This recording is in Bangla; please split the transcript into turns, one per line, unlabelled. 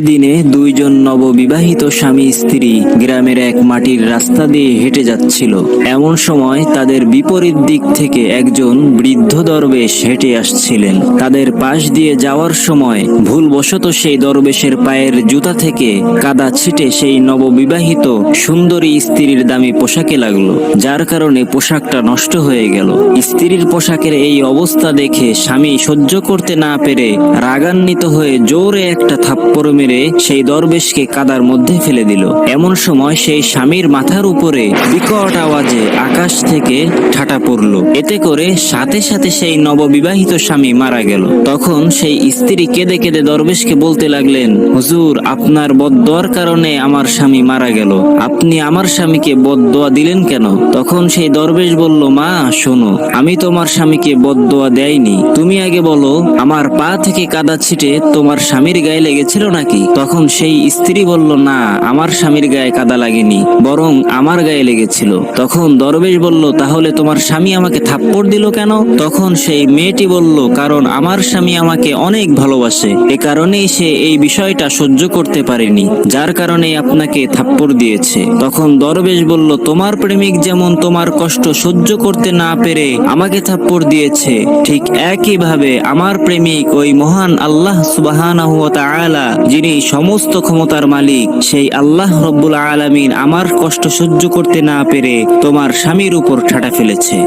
দিনে দুইজন নববিবাহিত স্বামী স্ত্রী গ্রামের এক মাটির রাস্তা দিয়ে হেঁটে যাচ্ছিল। এমন সময় তাদের বিপরীত দিক থেকে একজন বৃদ্ধ দরবেশ হেঁটে আসছিলেন। তাদের পাশ দিয়ে যাওয়ার সময় ভুলবশত সেই দরবেশের পায়ের জুতা থেকে কাদা ছিটে সেই নববিবাহিত সুন্দরী স্ত্রীর দামি পোশাকে লাগলো, যার কারণে পোশাকটা নষ্ট হয়ে গেল। স্ত্রীর পোশাকের এই অবস্থা দেখে স্বামী সহ্য করতে না পেরে রাগান্বিত হয়ে জোরে একটা থাপ্পড় মেরে সেই দরবেশকে কাদার মধ্যে ফেলে দিল। এমন সময় সেই স্বামীর মাথার উপরে বিকট আওয়াজে আকাশ থেকে ঠাটা পড়ল। এতে করে সাথে সাথে সেই নববিবাহিত স্বামী মারা গেল। তখন সেই স্ত্রী কেঁদে কেঁদে দরবেশকে বলতে লাগলেন, হুজুর, আপনার বদদোয়ার কারণে আমার স্বামী মারা গেল। আপনি আমার স্বামীকে বদদোয়া দিলেন কেন? তখন সেই দরবেশ বলল, মা শোনো, আমি তোমার স্বামীকে বদদোয়া দেইনি। তুমি আগে বলো, আমার পা থেকে কাদা ছিটে তোমার স্বামীর গায়ে লেগেছিল নাকি? তখন সেই স্ত্রী বলল, না, আমার স্বামীর গায়ে কাদা লাগেনি, বরং আমার গায়ে লেগেছিল। তখন দরবেশ বলল, তাহলে তোমার স্বামী আমাকে থাপ্পড় দিল কেন? তখন সেই মেয়েটি বলল, কারণ আমার স্বামী আমাকে অনেক ভালোবাসে, এ কারণেই সে এই বিষয়টা সহ্য করতে পারেনি, যার কারণে আপনাকে থাপ্পড় দিয়েছে। তখন দরবেশ বলল, তোমার প্রেমিক যেমন তোমার কষ্ট সহ্য করতে না পেরে আমাকে থাপ্পড় দিয়েছে, ঠিক একইভাবে আমার প্রেমিক ওই মহান আল্লাহ সুবহানাহু ওয়া তাআলা, যিনি সমস্ত ক্ষমতার মালিক, সেই আল্লাহ রব্বুল আলামিন আমার কষ্ট সহ্য করতে না পেরে তোমার স্বামীর উপর ঠাটা ফেলেছে।